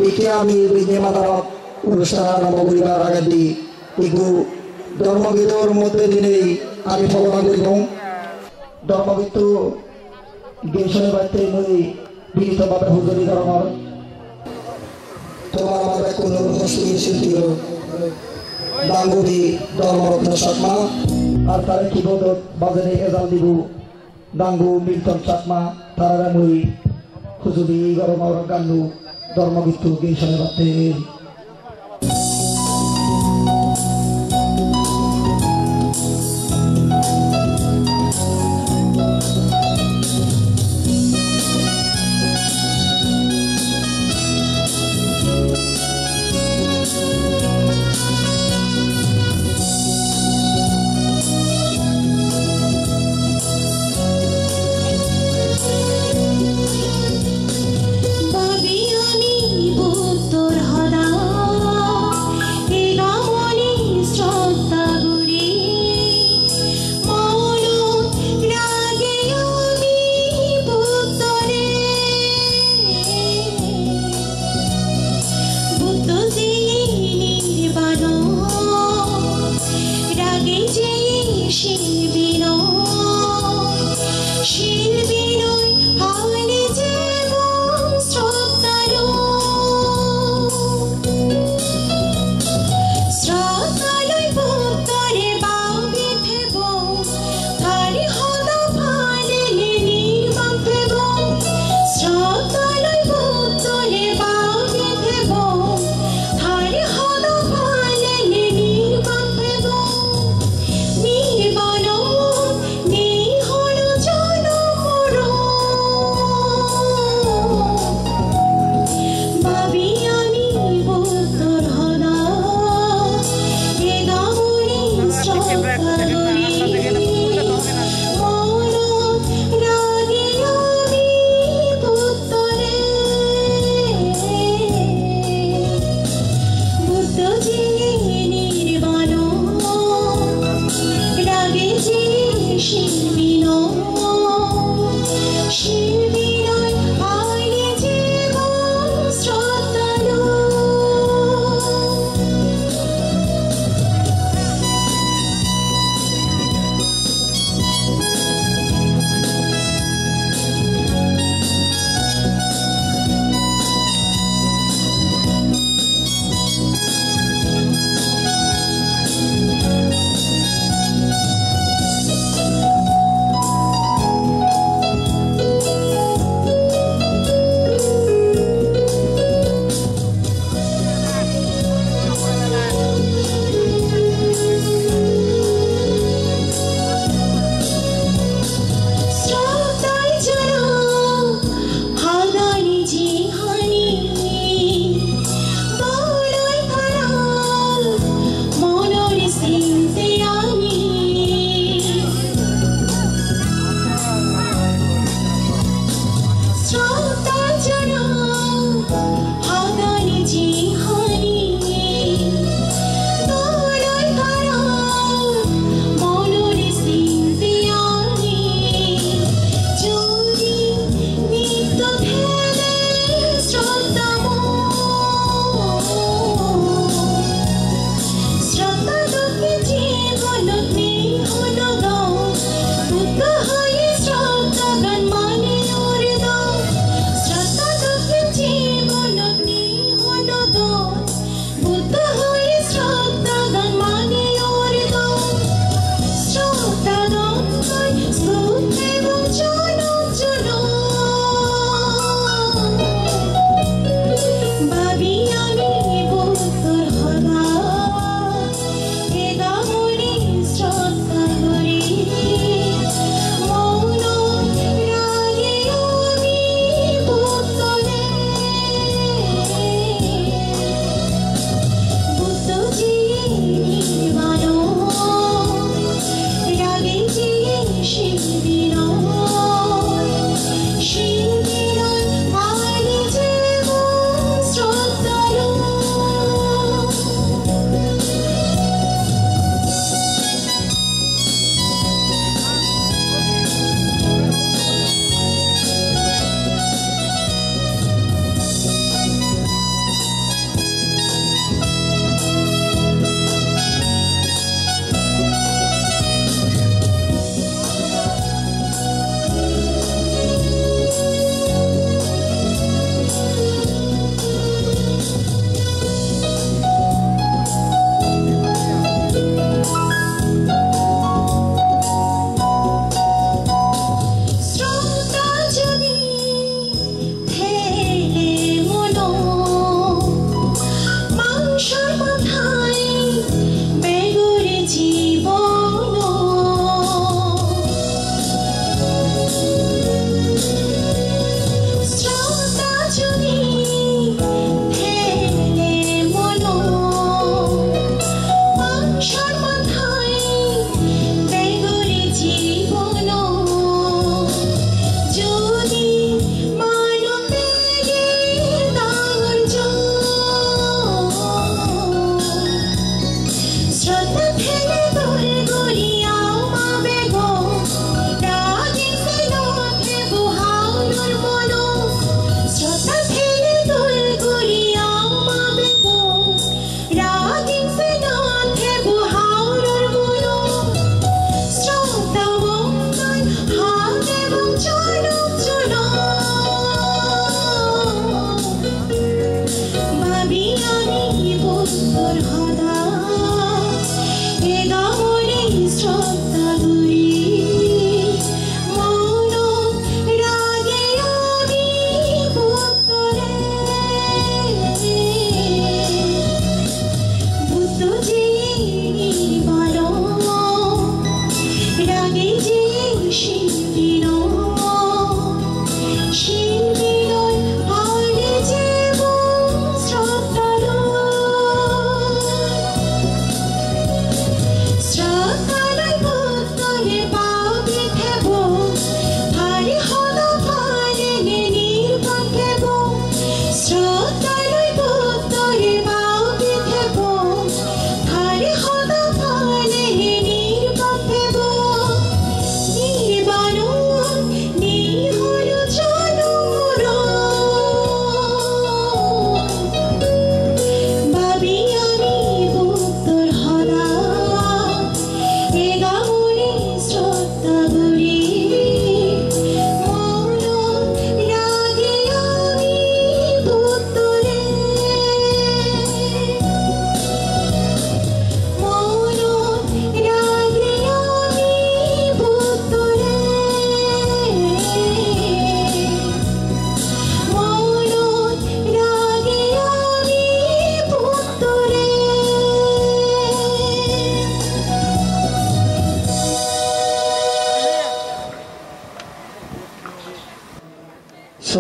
এটি আমি বিজয়মাতারক অনুষ্ঠান আরম্ভ করিবার আগে দিই এগু ধর্মগীতর মধ্যে দিনেই আমি ফলনা করিব ধর্মগীত গেছনে বাড়তে মই বিহিতভাবে হুজুরি ধর্মর তোমার মাঝে কোনো মুসলিম শিল্পী ডাঙ্গুরি ধর্মরত্ন শর্মা আর তারা কিবোর্ড বাজারে এজাল দিব ডাঙ্গু মিল্টন চাকমা তারা মই হুজুরি গরমর গান্ডু ধর্মগীত গেছনে বাড়তে Babi ani butor hada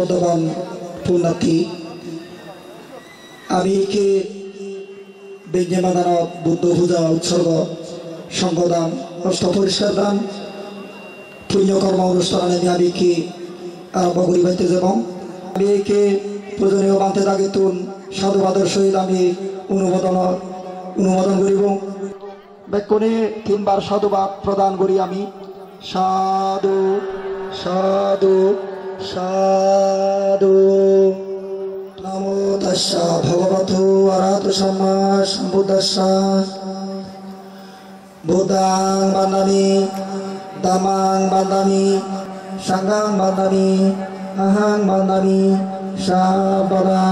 শ্রদ্ধাবান পুণ্যার্থী আমি কে বিজ্ঞানদান বুদ্ধ পূজা উৎসর্গ সংঘদান অষ্ট পরিষ্কার দান পুণ্যকর্ম অনুষ্ঠানে আমি কি আরম্ভ করি পাইতে যাব আমি কে প্রয়োজনীয় বাঁধতে থাকে তুন সাধুবাদের সহিত আমি অনুমোদন করিব বেক্ষণে 3 বার সাধুবাদ প্রদান করি আমি সাধু সাধু সাধু নমো তস্যা ভগবতো আরাহতো সম্মা সম্বুদ্ধস্যা বুদ্ধাং বন্দামি ধম্মাং বন্দামি সংঘং বন্দামি অহং বন্দামি সর্বদা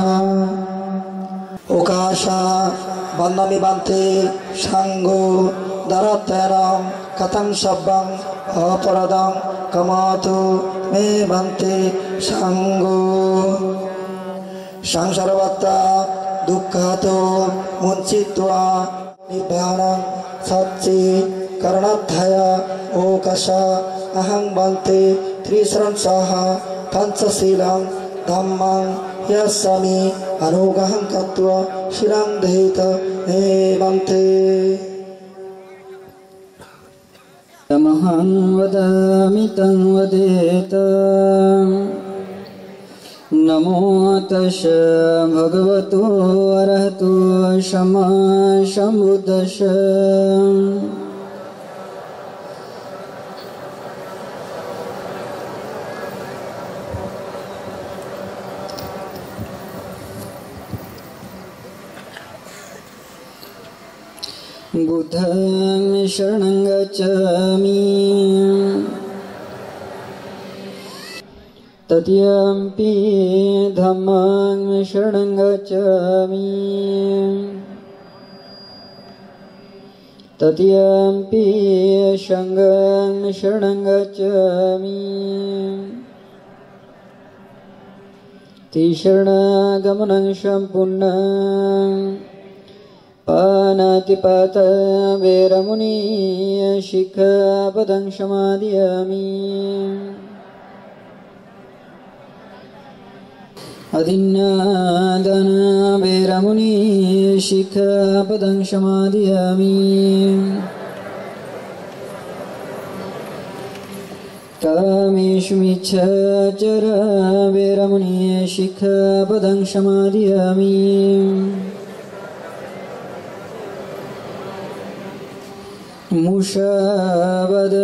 ওকাশা বন্দামি বান্তে সাঙ্গ দারাত্যারং কথং সব্বং অপরাধং কমাতু মে বান্তে সাঙ্গ সংসারবত্তা দুঃখাত মুঞ্চিত্বা নিব্বাণং সচ্চি করণাধ্যায় ওকাশা অহং বান্তে ত্রিশরণসহ পঞ্চশীলং ধম্মং ইয়াস্যামি আনুগ্রহং কত্বা শিরং দহিত হে বান্তে तमहं वदामि तं वदेत नमो तस्स भगवतो अरहतो सम्मा सम्बुद्धस्स बुद्धं शरणं गच्छामि तद्यम्पि धम्मं शरणं गच्छामि तद्यम्पि संघं शरणं गच्छामि तिशरणगमनं सम्पूर्णं पानातिपाता वेरमुनि शिक्षापदं समादयामि अदिन्नादाना वेरमुनि शिक्षापदं समादयामि कामेषु मिच्छाचरा वेरमुनि शिक्षापदं समादयामि मुषावद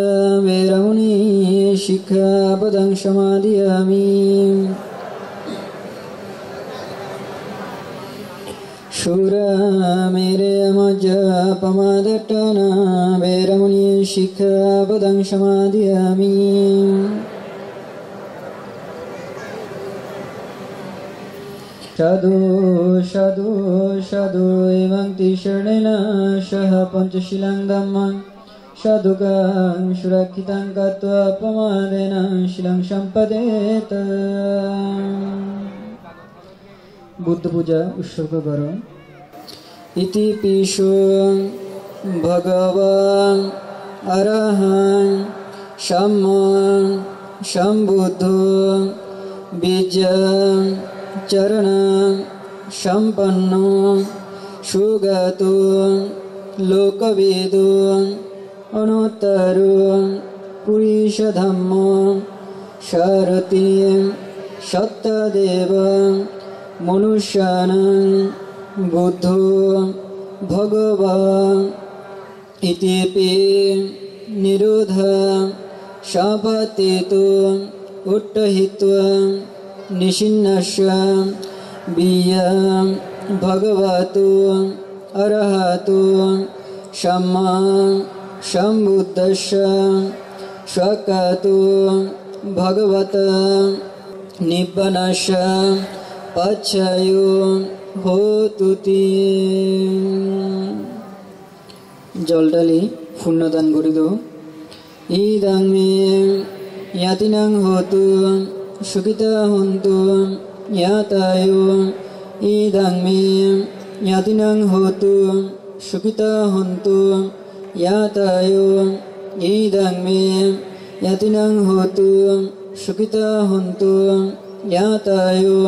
वेरमुनि शिक्षापदं समादयामि शूरमेरमज्जपमादट्टना वेरमुनि शिक्षापदं समादयामि साधु साधु साधु एवं तिशरणेन सह पंचशीलं धम्मं साधुकां सुरक्षितं कृत्वा प्रमादेन शीलं सम्पदेत बुद्ध पूजा उत्सर्ग करो इति पिशो भगवान् अरहं सम्मा सम्बुद्धो बीजं चरण संपन्नो सुगतो लोकवेदो अनुत्तरो पुरुषधम्मो सारथि सत्यदेव मनुष्याणां बुद्धो भगवान् इत्यपि निरोध शापतितो उत्तहित्वा निशिन्नस्य बियं भगवतो अरहतो सम्मा सम्बुद्धस्य स्वकतो भगवत निब्बानस्य पच्छयो होतुति जलडाली पुण्यदान करिद इदं मे यातिनां होतु सुखिता हन्तु यातायो इदं मे यातिनां होतु सुखिता हन्तु यातायो इदं मे यातिनां होतु सुखिता हन्तु यातायो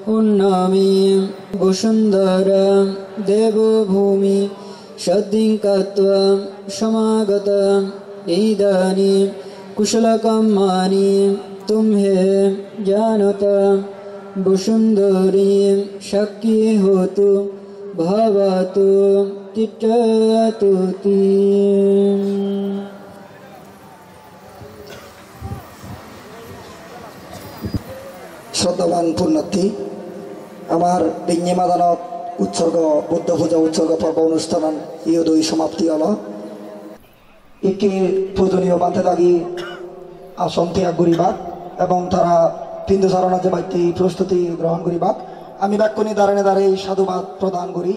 उन्नामी वसुन्धरा देवभूमि सद्दिं कृत्वा समागता इदानीं कुशलकर्माणि तुम्हें जानता वसुन्धरी शक्ति होतु भवतु तिष्ठतु শ্রদ্ধাবান পুণ্যার্থী, আমার বিজ্ঞে মাদানত উৎসর্গ বুদ্ধ পূজা উৎসর্গ পর্ব অনুষ্ঠান ইউদই সমাপ্তি হল। একটি পূজনীয় বাঁধে লাগি আসন ত্যাগ করিবাক এবং তারা হিন্দু সারণা যে বাক্যে প্রস্তুতি গ্রহণ করিবাক। আমি বাক্যনি দাঁড়ানে দাঁড়িয়ে সাধুবাদ প্রদান করি।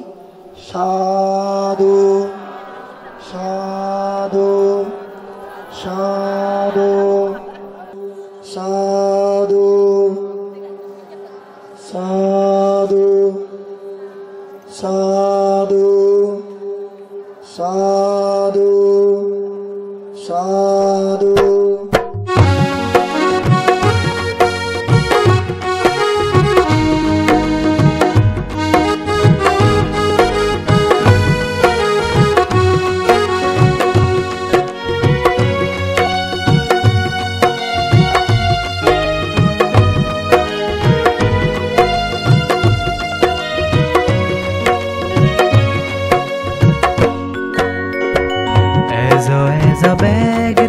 সাধু সাধু সাধু সাধু সাধু সাধু সাধু সাধু।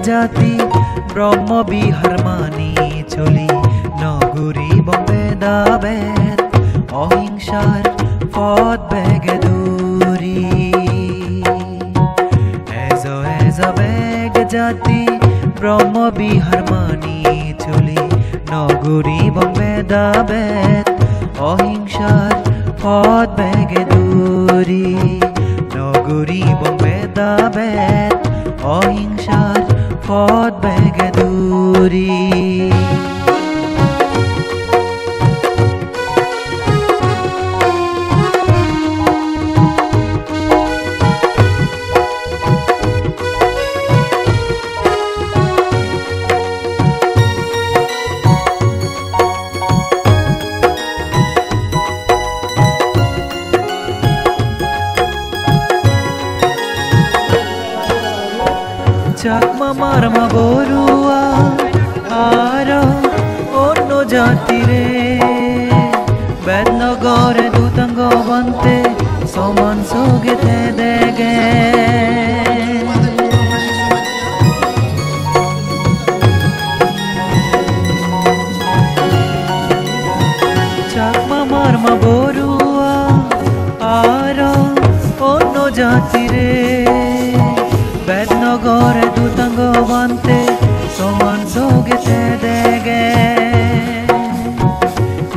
জাতি ব্রহ্ম বিহার মানি চলি নগরী বম্বে দাবেত অহিংসার পথ বেগে দূরি। এজ বেগ জাতি ব্রহ্ম বিহার মানি চলি নগরী বম্বে দাবেত অহিংসার পথ বেগে দূরি। নগরী বম্বে দাবেত অহিংসার পথ বেগে দূরি। চাকমা মারমা বড়ুয়া আর অন্য জাতিরে বেদনগরে দুতাঙ্গ বন্তে সমান সোগেতে দেগে। চাকমা মারমা বড়ুয়া আর অন্য জাতিরে বেদনগরে দুতাঙ্গ বন্তে সমান সোগেতে দেগে।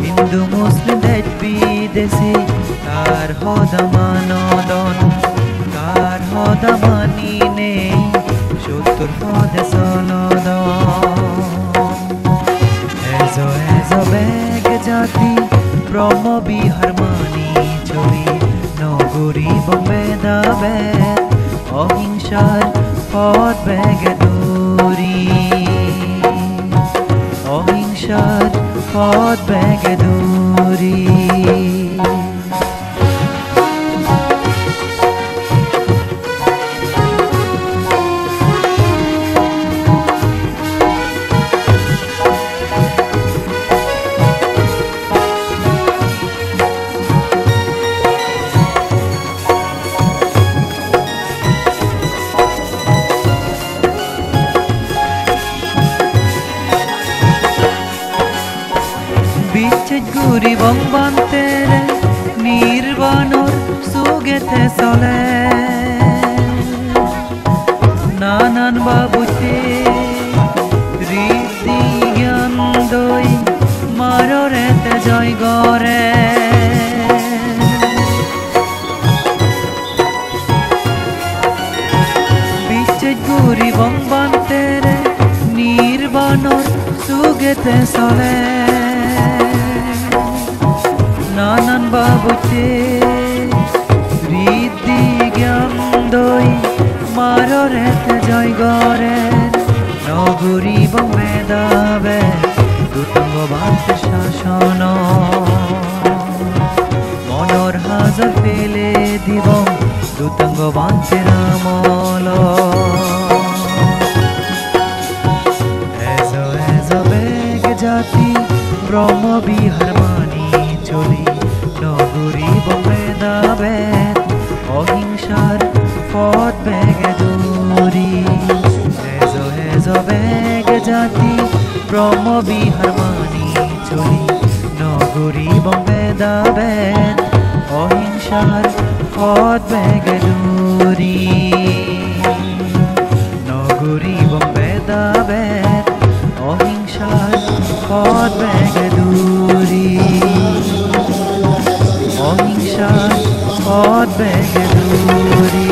হিন্দু মুসলিম দেশ বিদেশি কার হদামানদন কার হদামানি নেই সত্তর পদে সনদন। এজ বেগ জাতি ব্রহ্ম বিহার মানি চলি নগরী বম্বে দাবেত অহিংসার পথ বেগে দূরি। অহিংসার পথ বেগে দূরি। গুরি বংবান্তের নির্বাণর সুগেতে চলে নানান বাবুতে রীতি জ্ঞান দই মাররেতে জয় গরে। বিচ্ছেদ গুরি বংবান্তের নির্বাণর সুগেতে চলে নানান বাবুতে রীতি জ্ঞান দই মাররেতে জয় গরে। নগরী বম্বে দাবে দুতঙ্গ বান্তে নজর ফেলে দিব দুতঙ্গ বান্তের আমল এজো এজো বেগ জাতি ব্রহ্মবিহার মানি চলি নগরী বেদাবেদ অহিংসার পথ বেগে দূরি এজো এজো বেগ জাতি ব্রহ্মবিহার মানি চলি নগরী বেদাবেদ অহিংসার পথ বেগে দূরি নগরী বেদাবেদ অহিংসার পথ বেগে দূরি অহিংসার পথ বেগে দূরি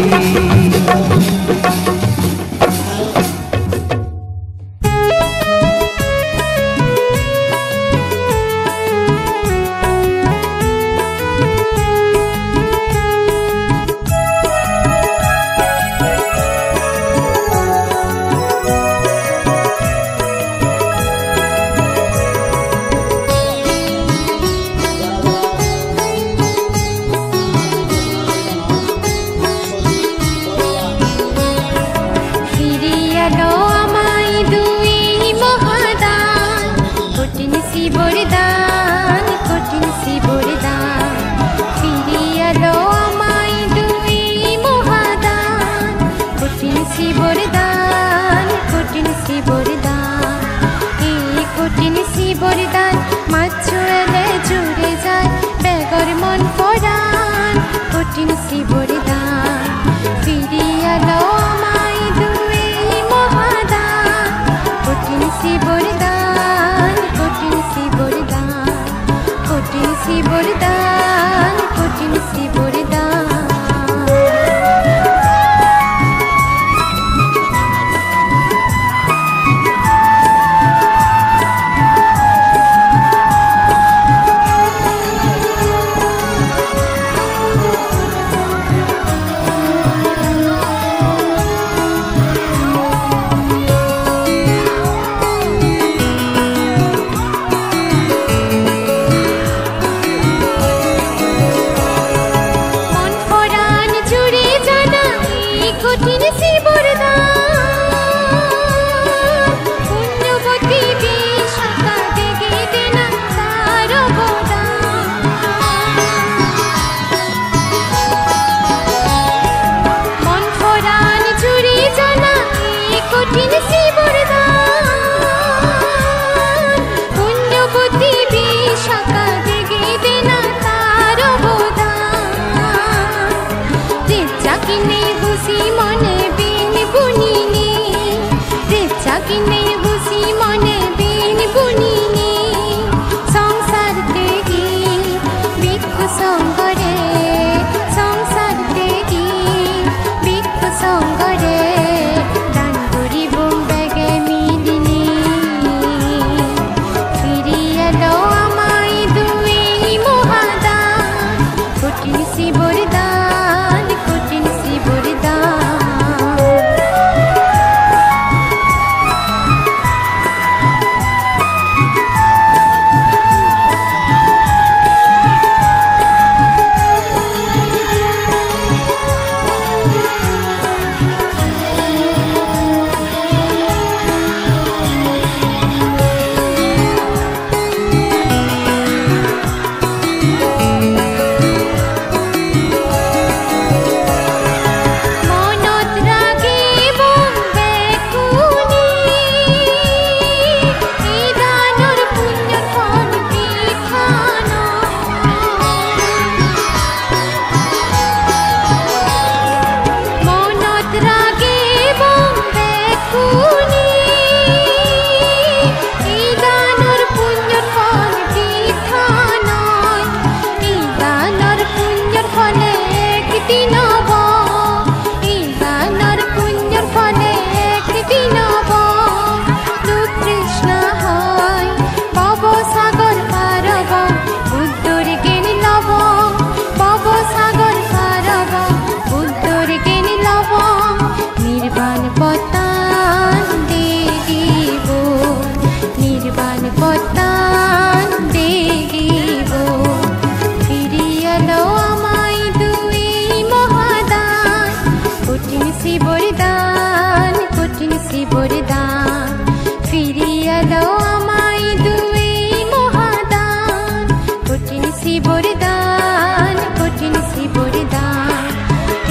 বরদান কঠিন সি বরদান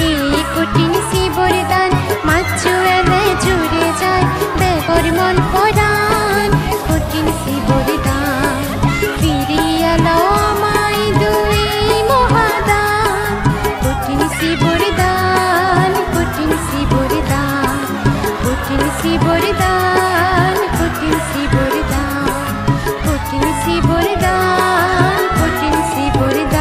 এই কঠিন সি বরদান মাচ্ছু এলে জুড়ে যায় বেগর মন পরাণ কঠিন সি বরদান ফিরিয়ে এলো আমায় দুই মহাদান কঠিন সি বরদান কঠিন সি বরদান কঠিন সি বরদান কঠিন সি বরদান কঠিন সি বরদান কঠিন সি বরদান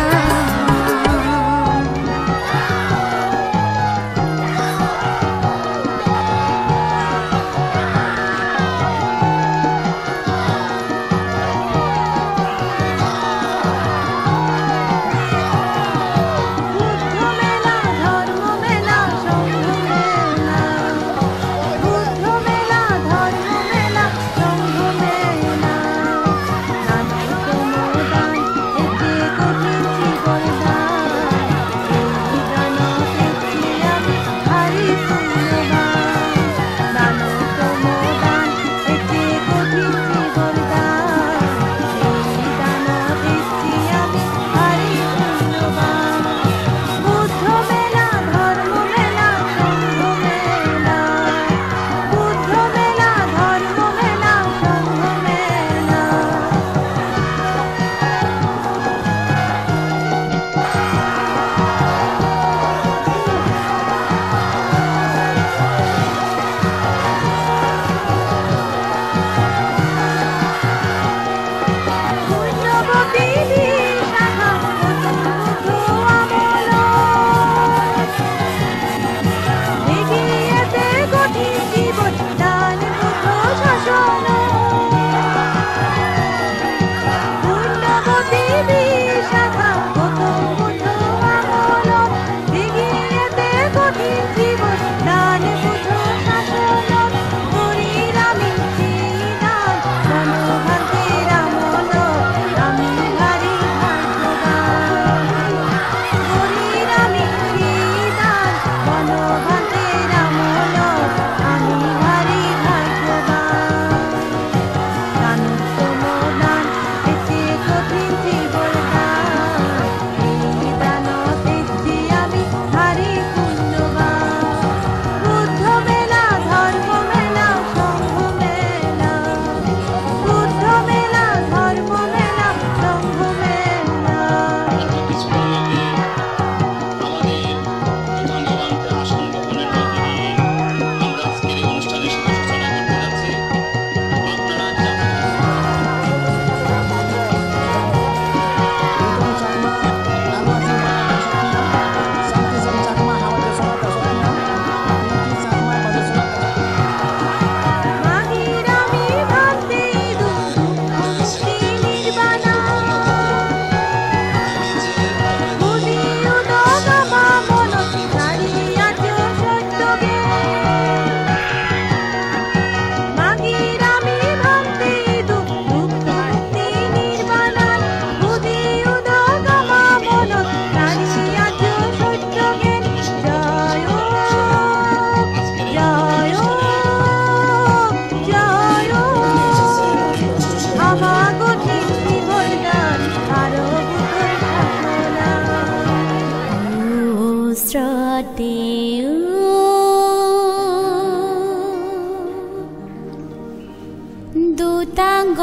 দুতাঙ্গ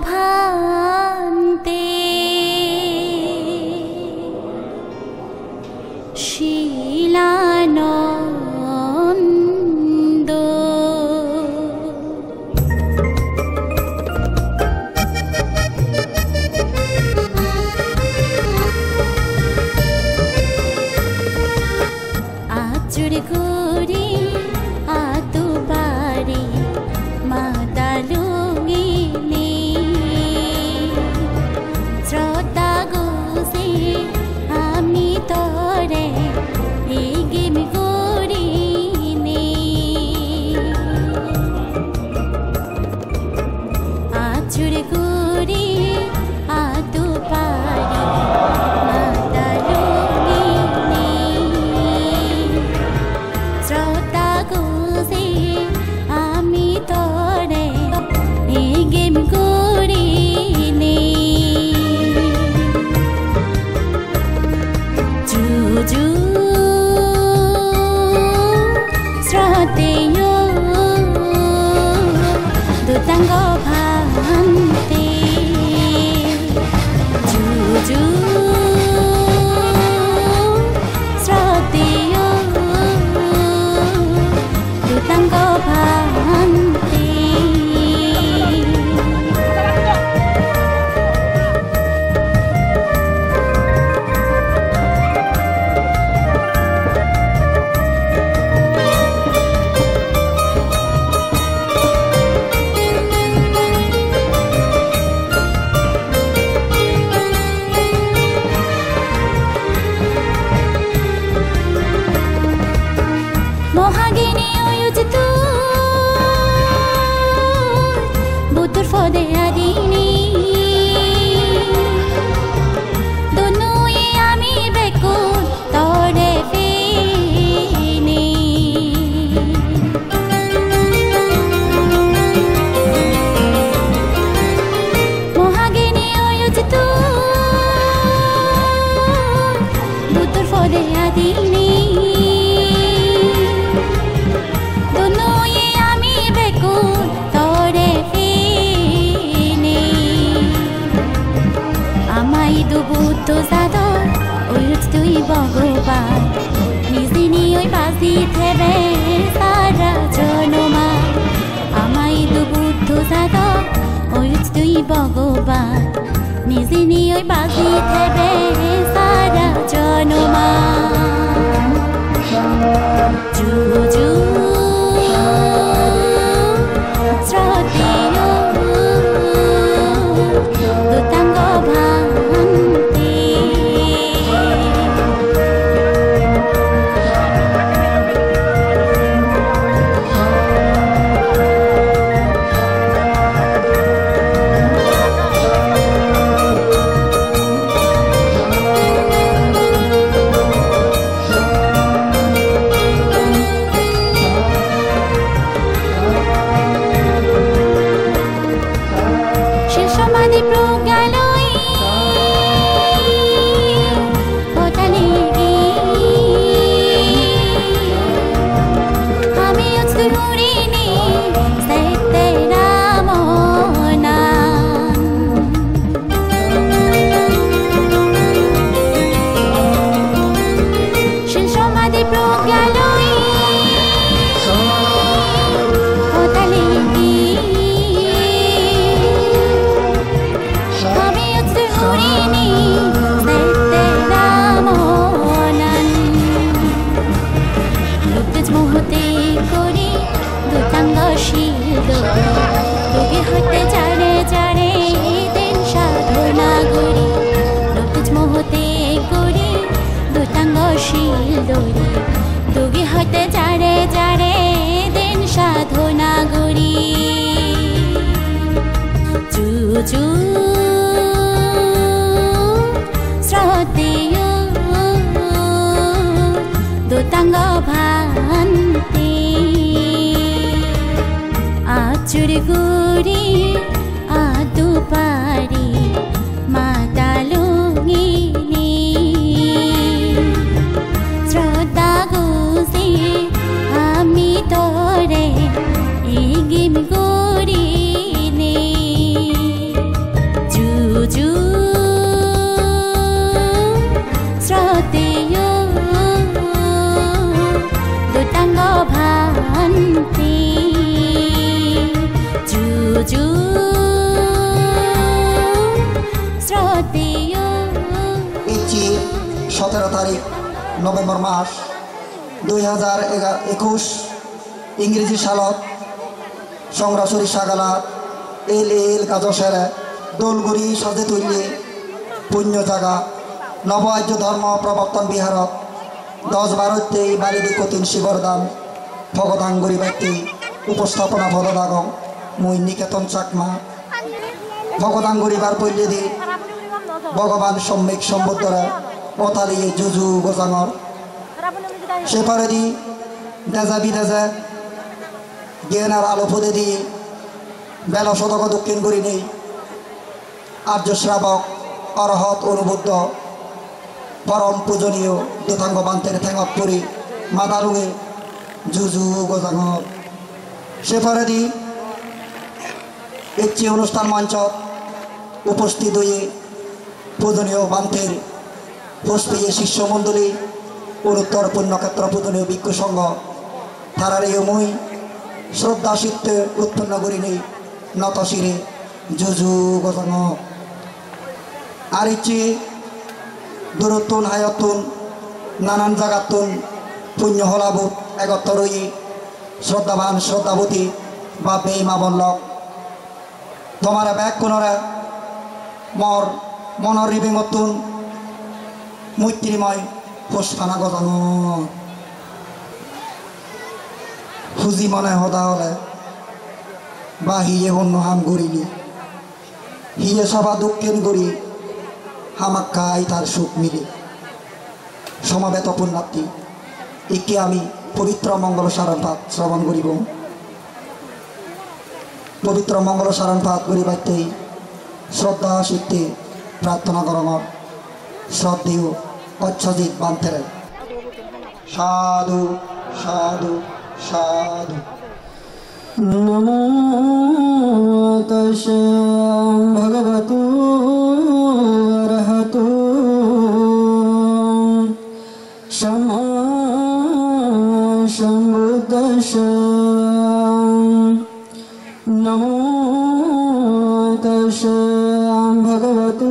ভান্তে শিলানন্দ আচুর করে আতু বাড়ি মাতালুঙ্গি বুদ্ধ যাদৱ ওই তুই ভগবান নিজে নিয়ে বাজি থেবে সারা জনমা আমাই দু বুদ্ধ যাদৱ ওই তুই ভগবান নিজে নিয়ে বাজি থেবে সারা জনমা যুগ যুগ শ্রদ্ধেয় দুতাঙ্গ ভান্তি দুগি হতে যারে যারে দিন সাধনা গরি চুচু শ্রদ্ধেয় দুতাঙ্গ ভান্তি আচুরি গুরি আদু পারি মাতালুঙ্গিনি শ্রদ্ধা গুজি আমি তোরে ইগিম গরিনি জুজু শ্রদ্ধেয় দুতাঙ্গ ভান্তি জুজু শ্রদ্ধেয় 17 তারিখ নভেম্বর মাস 2021 ইংরেজি সালত সংরাসরি সাগালা এল এল কাজসের দোলগুড়ি সাজে তুললে পুণ্য জাগা নব আর্য ধর্ম প্রবর্তন বিহারত 10-12 বালিদি কতিন শিবরদান ভগদাঙ্গুরি ব্যক্তি উপস্থাপনা ভদদাগম মই নিকেতন চাকমা ভগদাঙ্গুরি বার পল্লী দি ভগবান সম্যক সম্বুদ্ধরা অতালিয়ে জুজু গোজাঙর সেপারে দি দেজা বিদেজা জ্ঞানার আলো ফুদে দিয়ে বেলা শতক দক্ষিণ করি নেই আর্য শ্রাবক অরহত অনুবুদ্ধ পরম পূজনীয় দুতাঙ্গ বান্তের ঠেঙত পরি মাদারুঙে জুজু গোজাঙর সেপারে দি একটি অনুষ্ঠান মঞ্চ উপস্থিত হয়ে পূজনীয় বান্তের পুষ্পীয় শিষ্যমণ্ডলী অনুত্তর পুণ্যক্ষেত্র পূজনীয় ভিক্ষু সংঘ তারার এই মই শ্রদ্ধা চিত্তে উৎপন্ন করি নেই নত শিরে জুজু গজাঙ আর ইচ্ছি দূরত্বন হায়তুন নানান জাগাতুন পুণ্য হলাবুত একত্তরই শ্রদ্ধাবান শ্রদ্ধাবতী বা বেমা বল্লভ তোমার ব্যাগ কোনরা মর মনৰ ৰিবিঙতুন মৈত্ৰীময় পুষ্পানা গজাঙ খুজি মনে সদা হলে বা হিয়ে হন্য হাম গৰিলি হিয়ে সভা দক্ষিণ গৰি হামাক খাই তার সুখ মিলে সমাবেত পুণ্যার্থী একে আমি পবিত্র মঙ্গল সারণ পাঠ শ্রবণ করিব পবিত্র মঙ্গল সারণ পাঠ করিবাইতেই শ্রদ্ধা চিত্তে প্রার্থনা করঙর শ্রদ্ধেয় অচ্ছজিৎ বান্তের সাধু সাধু সাধু নমো তস্য ভগবতু অরহতু नमो तस्सै भगवतो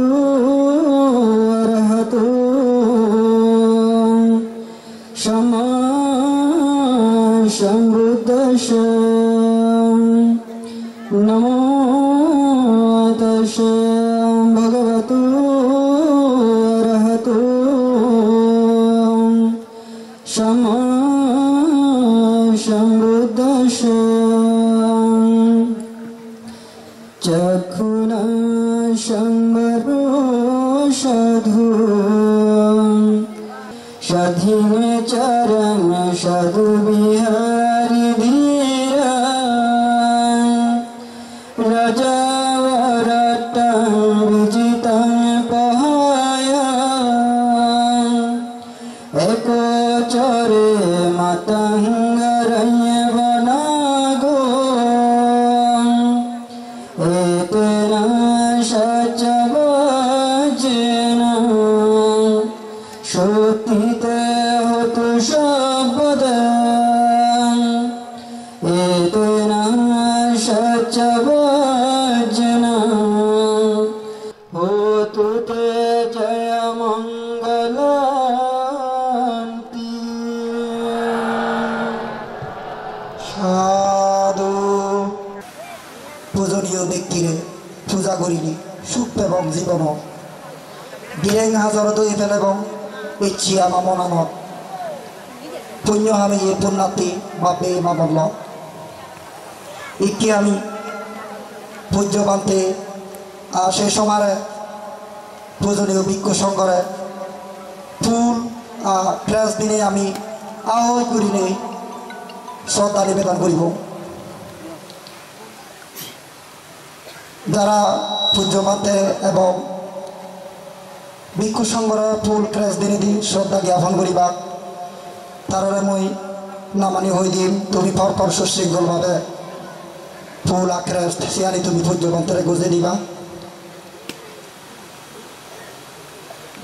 अरहतो सम्मा सम्बुद्धिस्सै नमो तस्सै भगवतो अरहतो सम्मा सम्बुद्धिस्सै चक्षुना संवरो साधु साधीन चरण साधु बिहारी धीरा राजा वरटं विजितं पहाया एको चरे मतंगरण्य वनागो एतेन सचवजेन श्रुतिते होतु शब्दः एतेन सचवजेन होतु ते जयमङ्गलान्ति সাধু পূজনীয় ব্যক্তিরে পূজা করিলি সুখ এবং জীবন বিরেং হাজার দই ফেল এবং ইচ্ছি আমা মনামত পুণ্য আমি এ পুণ্যাতি বাপে মা বলল ইকে আমি পূজ্য বান্তে সে সময় পূজনীয় ভিক্ষু সংঘরে ফুল ফ্রেশ দিনে আমি আহ্বান করি নেই শ্রদ্ধা নিবেদন করিব যারা পূজ্য মানতে এবং ভিক্ষু সংঘরে ফুল ফ্রেশ দিনে দি শ্রদ্ধা জ্ঞাপন করিবা তারা মই নামানি হই দিম তুমি পরপর সুশৃঙ্খলভাবে ফুল আক্রেস্ট সিয়ানি তুমি পূজ্য মানতে গুজে দিবা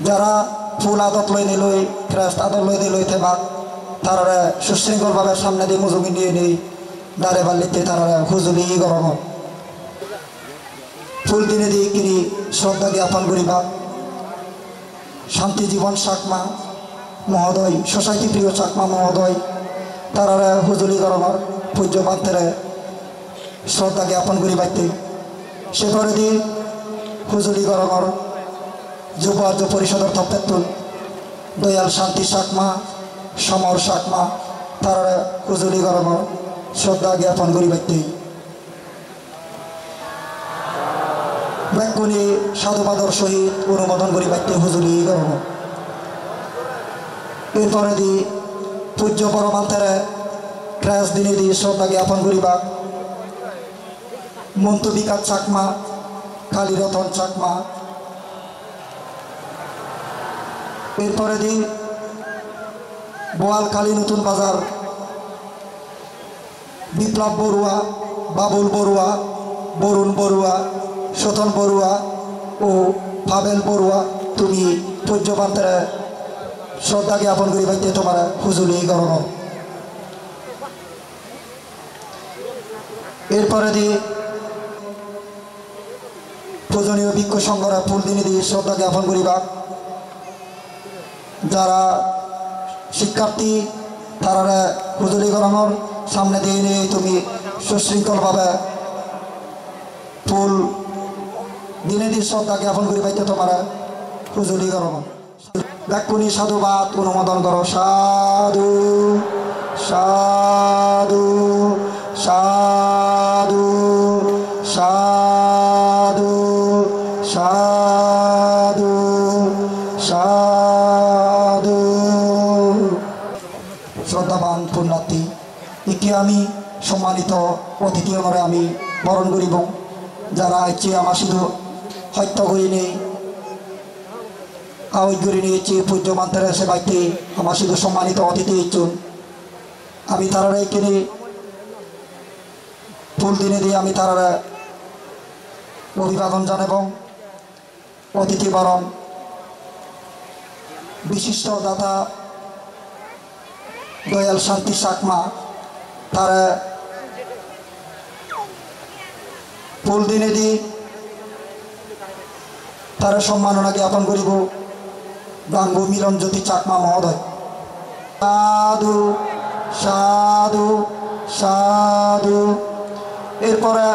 যারা ফুল আদত লই নিলই ফ্রেস্ট আদত লই দিলই থেবা তারা সুশৃঙ্খলভাবে সামনে দিয়ে মুজুমি নিয়ে নেই দাঁড়ে বাল্লিতে তারা হুজুরি গরম ফুল দিনে দিয়ে কিনি শ্রদ্ধা জ্ঞাপন করিবা শান্তি জীবন চাকমা মহোদয় সোসাইটি প্রিয় চাকমা মহোদয় তারা হুজুরি গরমর পূজ্য পান্তেরে শ্রদ্ধা জ্ঞাপন করিবাইতে সে করে দি হুজুরি গরমর যুব আর্য পরিষদের তপ্তেতুল দয়াল শান্তি চাকমা সমর চাকমা তারা হুজুরি গরমর শ্রদ্ধা জ্ঞাপন করিবাইতে ব্যাকুনি সাধুবাদর সহিত অনুমোদন করিবাইতে হুজুরি গরম এরপরে দি পূজ্য পরমান্তেরে ফ্রেশ দিনে দি শ্রদ্ধা জ্ঞাপন করিবা মন্তু বিকাশ চাকমা কালীরতন চাকমা এরপরে দি বোয়ালখালী নতুন বাজার বিপ্লব বড়ুয়া বাবুল বড়ুয়া বরুণ বড়ুয়া সতন বড়ুয়া ও পাবেল বড়ুয়া তুমি পূজ্য পান্তেরে শ্রদ্ধা জ্ঞাপন করিবাইতে তোমার হুজুরি গরম এরপরে দি পূজনীয় ভিক্ষু সংঘরা ফুল দিনে দিয়ে শ্রদ্ধা জ্ঞাপন করিবা যারা শিক্ষার্থী তারা হুজুরি গরমর সামনে দিয়ে নিয়ে তুমি সুশৃঙ্খলভাবে ফুল দিনে দিয়ে শ্রদ্ধা জ্ঞাপন করিবাইতে তোমার হুজুরি গরম ব্যাকুনি সাধুবাদ অনুমোদন করো সাধু সাধু সাধু সাধু সাধু সাধু শ্রদ্ধাবান পুণ্যার্থী একে আমি সম্মানিত অতিথি অনরে আমি বরণ করিব যারা ইচ্ছে আমার শুধু হত্যা করি নেই আওয়াজ করে নিয়েছি পূজ্য মান্তারে সেবাইতে আমার শুধু সম্মানিত অতিথি ইচ্ছুন আমি তারা এখানে ফুল দিনে দিয়ে আমি তারা অভিবাদন জানাব অতিথি বরণ বিশিষ্ট দাতা দয়াল শান্তি চাকমা তারা ফুল দিনে দি তারা সম্মাননা জ্ঞাপন করিব গাঙ্গু মিলন জ্যোতি চাকমা মহোদয়। সাধু সাধু সাধু। এরপরে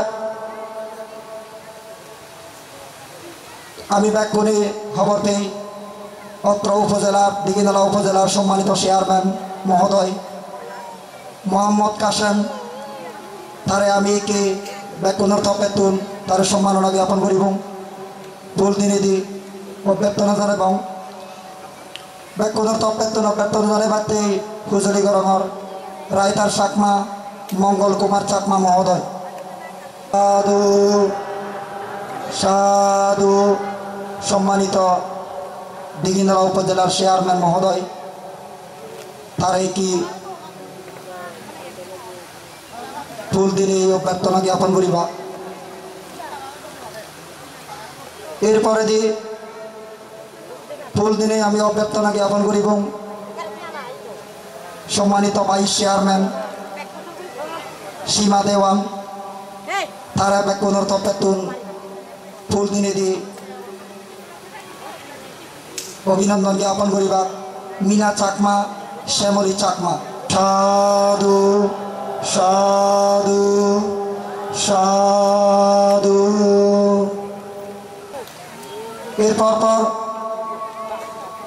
আমি ব্যাকুণে খবর পেয়ে অত্র উপজেলার দিঘিনালা উপজেলার সম্মানিত চেয়ারম্যান মহোদয় মোহাম্মদ কাসেম তারে আমি কে ব্যাকুণার্থ বেতন তার সম্মাননা জ্ঞাপন করিব ফুল দিনে দি অভ্যর্থনা জানাব ব্যাকুণার্থ বেতন জানাইবাতে হুজুরি গরমর রায়তার চাকমা মঙ্গল কুমার চাকমা মহোদয়। সাধু সাধু। সম্মানিত দিঘিনালা উপজেলার চেয়ারম্যান মহোদয় তারাই কি ফুল দিনে অভ্যর্থনা জ্ঞাপন করিবা। এরপরে দি ফুল দিনে আমি অভ্যর্থনা জ্ঞাপন করিব সম্মানিত ভাইস চেয়ারম্যান সীমা দেওয়ান তারা ব্যাকুণার্থ বেতন ফুল দিনে দি অভিনন্দন জ্ঞাপন করিবা মিনা চাকমা শ্যামলী চাকমা। সাধু সাধু সাধু। এরপর পর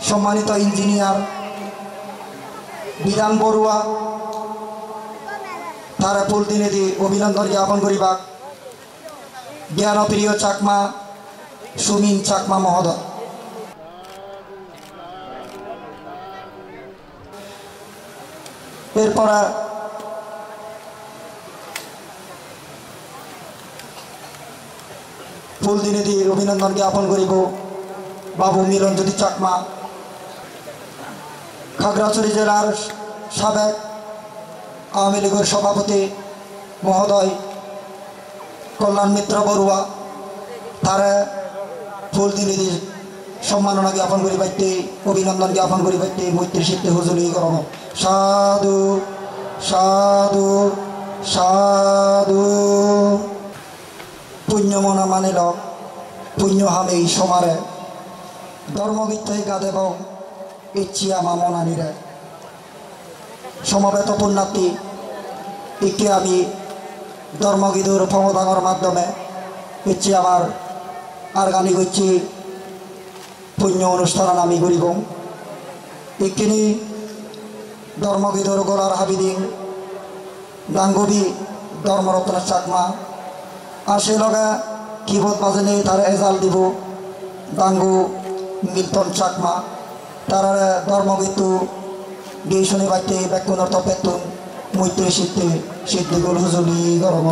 সম্মানিত ইঞ্জিনিয়ার বিধান বড়ুয়া তারা ফুল দিনে দি অভিনন্দন জ্ঞাপন করিবা জ্ঞানপ্রিয় চাকমা সুমিন চাকমা মহোদয়। এরপরে ফুল দিনে দি অভিনন্দন জ্ঞাপন করিব বাবু মিলন জ্যোতি চাকমা খাগড়াছড়ি জেলার সাবেক আওয়ামী লীগের সভাপতি মহোদয় কল্যাণ মিত্র বড়ুয়া তারা ফুল দিনে দি সম্মাননা জ্ঞাপন করিবাইতে অভিনন্দন জ্ঞাপন করিবাইতে মৈত্রী সিদ্ধি হুজুরি গরম। সাধু সাধু সাধু। পুণ্য মনা মানিল পুণ্য হামেই সমারে ধর্মবিত্তই গাদেব ইচ্ছিয়া মা মনানিরে। সমবেত পুণ্যার্থী একে আমি ধর্মগীতুর প্রমোদাঙ্গর মাধ্যমে ইচ্ছি আমার আর গানি করছি পুণ্য অনুষ্ঠান আমি করিব এখানে ধর্মগীতর গোলার হাবিদিন গাঙ্গুবি ধর্মরত্ন চাকমা আর সে লগে কিবোর্ড বাজেনে তার এজাল দিব গাঙ্গু মিল্টন চাকমা তার ধর্মগীত গেই শুনে বাইতে ব্যাকুণার্থ বেতন মৈত্রী সিদ্ধি সিদ্ধিগুল হুজুরি গরম।